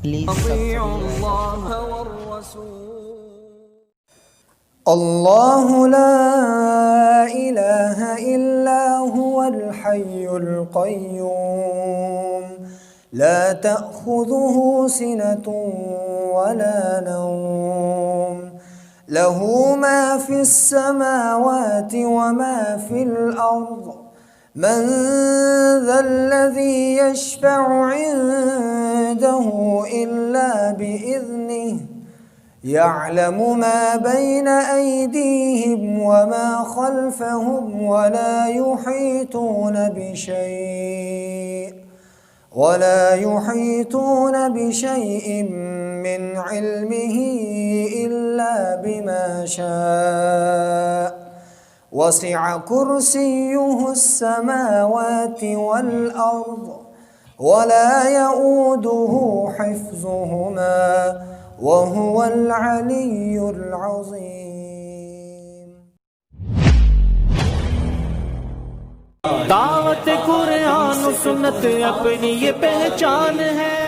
प्लीज الله لا إله إلا هو الحي القيوم لا تأخذه سنة ولا نوم له ما في السماوات وما في الأرض من ذا الذي يشفع عنده إلا بإذنه يعلم ما بين أيديهم وما خلفهم ولا يحيطون بشيء من علمه إلا بما شاء وسع كرسيه السماوات والأرض ولا يؤوده حفظهما وهو العلي العظيم. दावत कुरान सुन्नत अपनी ये पहचान है।